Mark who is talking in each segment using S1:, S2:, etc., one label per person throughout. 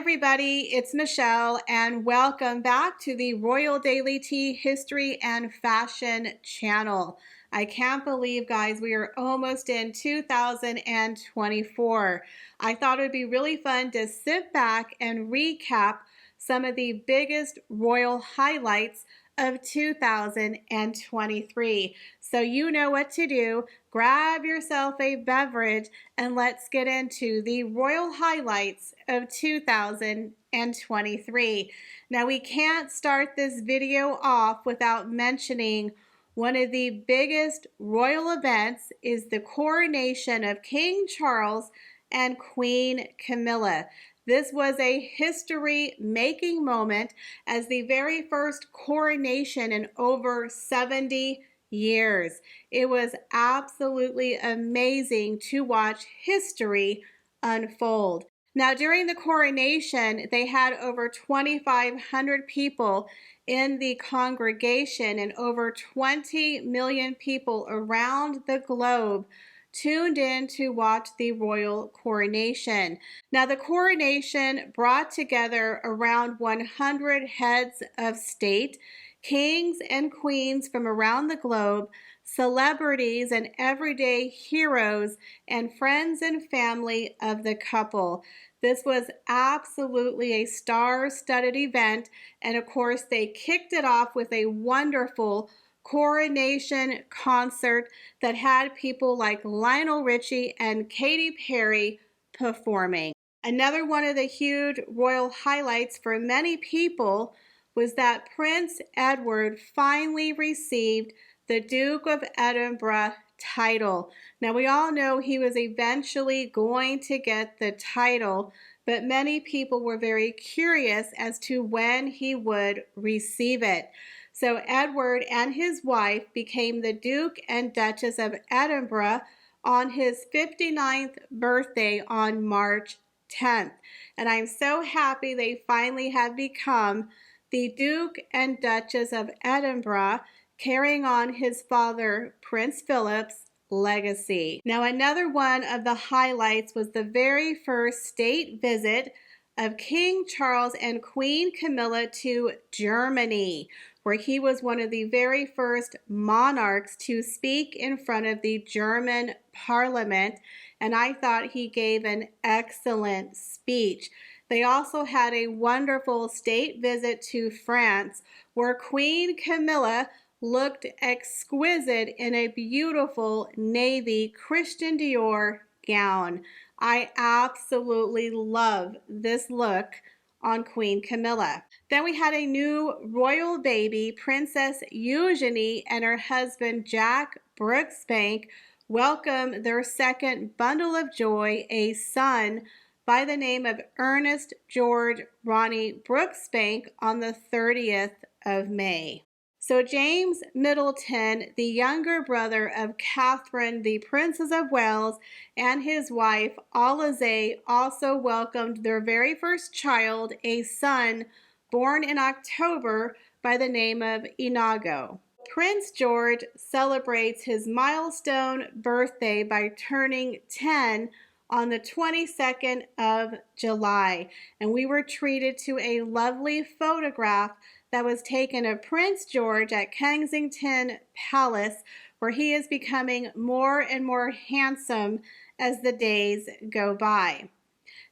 S1: everybody, it's Michelle and welcome back to the Royal Daily Tea History and Fashion channel. I can't believe, guys, we are almost in 2024. I thought it would be really fun to sit back and recap some of the biggest royal highlights of 2023. So you know what to do. Grab yourself a beverage and let's get into the royal highlights of 2023. Now, we can't start this video off without mentioning one of the biggest royal events is the coronation of King Charles and Queen Camilla. This was a history-making moment as the very first coronation in over 70 years. It was absolutely amazing to watch history unfold. Now, during the coronation, they had over 2,500 people in the congregation and over 20 million people around the globe tuned in to watch the royal coronation. Now, the coronation brought together around 100 heads of state, kings and queens from around the globe, celebrities and everyday heroes, and friends and family of the couple. This was absolutely a star-studded event, and of course, they kicked it off with a wonderful coronation concert that had people like Lionel Richie and Katy Perry performing. Another one of the huge royal highlights for many people was that Prince Edward finally received the Duke of Edinburgh title. Now, we all know he was eventually going to get the title, but many people were very curious as to when he would receive it. So Edward and his wife became the Duke and Duchess of Edinburgh on his 59th birthday on March 10th. And I'm so happy they finally have become the Duke and Duchess of Edinburgh, carrying on his father, Prince Philip's legacy. Now, another one of the highlights was the very first state visit of King Charles and Queen Camilla to Germany, where he was one of the very first monarchs to speak in front of the German parliament, and I thought he gave an excellent speech. They also had a wonderful state visit to France, where Queen Camilla looked exquisite in a beautiful navy Christian Dior gown. I absolutely love this look on Queen Camilla. Then we had a new royal baby, Princess Eugenie and her husband Jack Brooksbank welcome their second bundle of joy, a son by the name of Ernest George Ronnie Brooksbank, on the 30th of May. So James Middleton, the younger brother of Catherine, the Princess of Wales, and his wife, Alize, also welcomed their very first child, a son born in October by the name of Inigo. Prince George celebrates his milestone birthday by turning 10 on the 22nd of July, and we were treated to a lovely photograph that was taken of Prince George at Kensington Palace, where he is becoming more and more handsome as the days go by.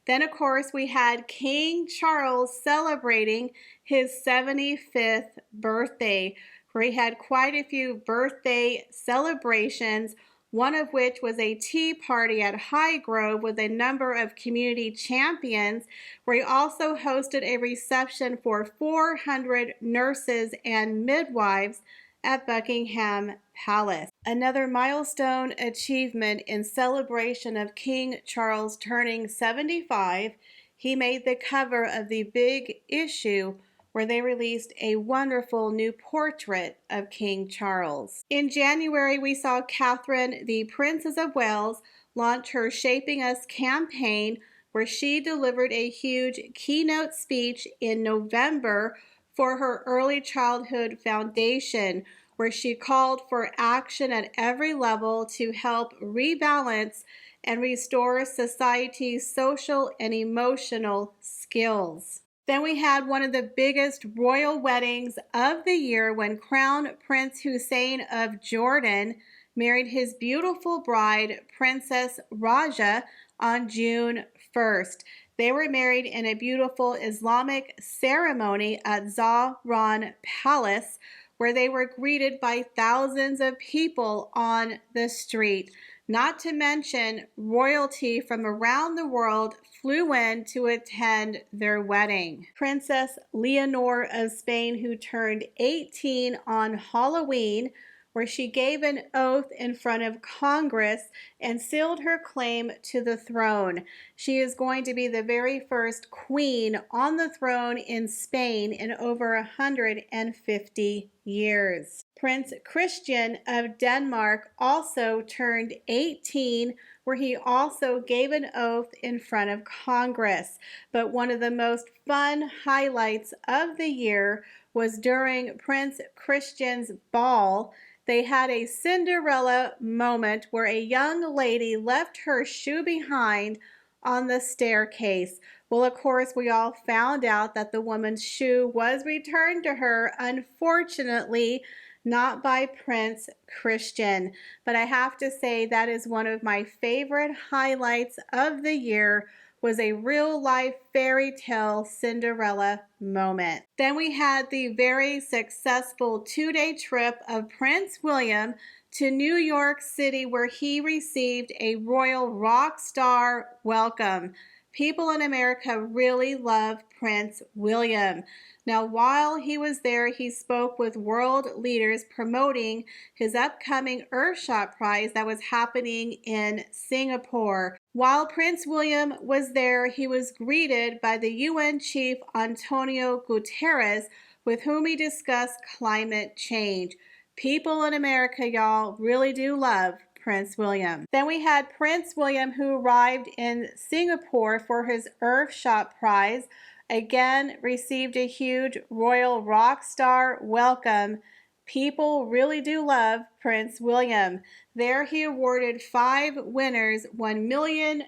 S1: Then, of course, we had King Charles celebrating his 75th birthday, where he had quite a few birthday celebrations, one of which was a tea party at Highgrove with a number of community champions, where he also hosted a reception for 400 nurses and midwives at Buckingham Palace. Another milestone achievement in celebration of King Charles turning 75, he made the cover of the Big Issue, where they released a wonderful new portrait of King Charles. In January, we saw Catherine, the Princess of Wales, launch her Shaping Us campaign, where she delivered a huge keynote speech in November for her Early Childhood Foundation, where she called for action at every level to help rebalance and restore society's social and emotional skills. Then we had one of the biggest royal weddings of the year when Crown Prince Hussein of Jordan married his beautiful bride, Princess Raja, on June 1st. They were married in a beautiful Islamic ceremony at Zahran Palace, where they were greeted by thousands of people on the street. Not to mention, royalty from around the world flew in to attend their wedding. Princess Leonor of Spain, who turned 18 on Halloween, where she gave an oath in front of Congress and sealed her claim to the throne. She is going to be the very first queen on the throne in Spain in over 150 years. Prince Christian of Denmark also turned 18, where he also gave an oath in front of Congress. But one of the most fun highlights of the year was during Prince Christian's ball. They had a Cinderella moment where a young lady left her shoe behind on the staircase. Well, of course, we all found out that the woman's shoe was returned to her, unfortunately, not by Prince Christian. But I have to say that is one of my favorite highlights of the year, was a real-life fairy tale Cinderella moment. Then we had the very successful two-day trip of Prince William to New York City, where he received a royal rock star welcome. People in America really love Prince William. Now, while he was there, he spoke with world leaders promoting his upcoming Earthshot Prize that was happening in Singapore. While Prince William was there, he was greeted by the UN chief Antonio Guterres, with whom he discussed climate change. People in America, y'all, really do love Prince William. Then we had Prince William, who arrived in Singapore for his Earthshot Prize. Again, received a huge royal rock star welcome. People really do love Prince William. There he awarded 5 winners $1 million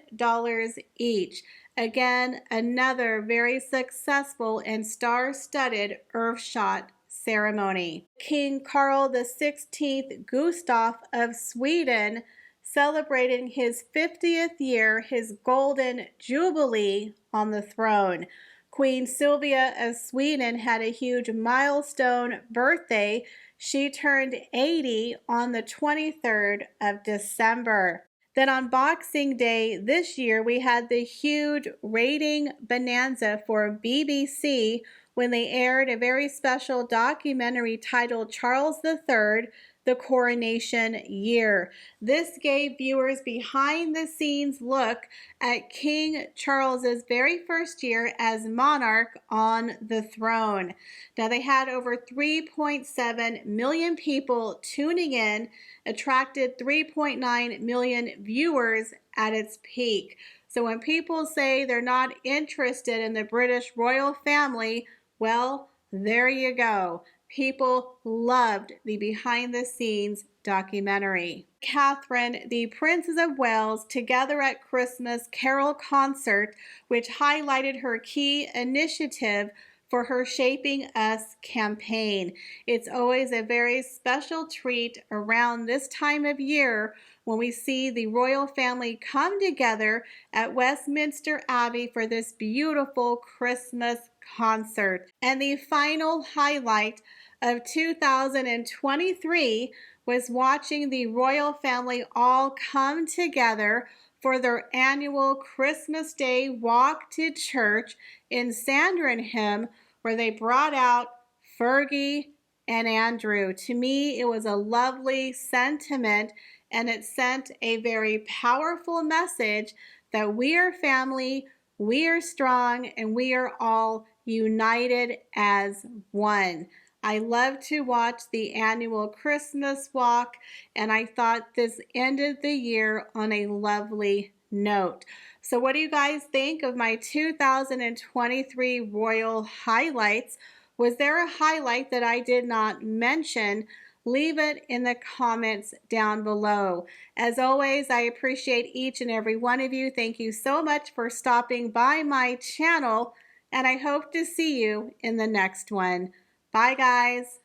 S1: each. Again, another very successful and star-studded Earthshot ceremony. King Carl XVI Gustaf of Sweden, celebrating his 50th year, his golden jubilee on the throne. Queen Sylvia of Sweden had a huge milestone birthday. She turned 80 on the 23rd of December. Then on Boxing Day this year, we had the huge rating bonanza for BBC when they aired a very special documentary titled Charles III, The Coronation Year. This gave viewers behind-the-scenes look at King Charles's very first year as monarch on the throne. Now, they had over 3.7 million people tuning in, attracted 3.9 million viewers at its peak. So when people say they're not interested in the British royal family, well, there you go. People loved the behind-the-scenes documentary. Catherine, the Princess of Wales, together at Christmas Carol concert, which highlighted her key initiative for her Shaping Us campaign. It's always a very special treat around this time of year when we see the royal family come together at Westminster Abbey for this beautiful Christmas concert. And the final highlight of 2023 was watching the royal family all come together for their annual Christmas Day walk to church in Sandringham, where they brought out Fergie and Andrew. To me, it was a lovely sentiment, and it sent a very powerful message that we are family, we are strong, and we are all united as one. I love to watch the annual Christmas walk, and I thought this ended the year on a lovely note. So what do you guys think of my 2023 royal highlights? Was there a highlight that I did not mention? leave it in the comments down below. As always, I appreciate each and every one of you. Thank you so much for stopping by my channel, and I hope to see you in the next one. Bye, guys.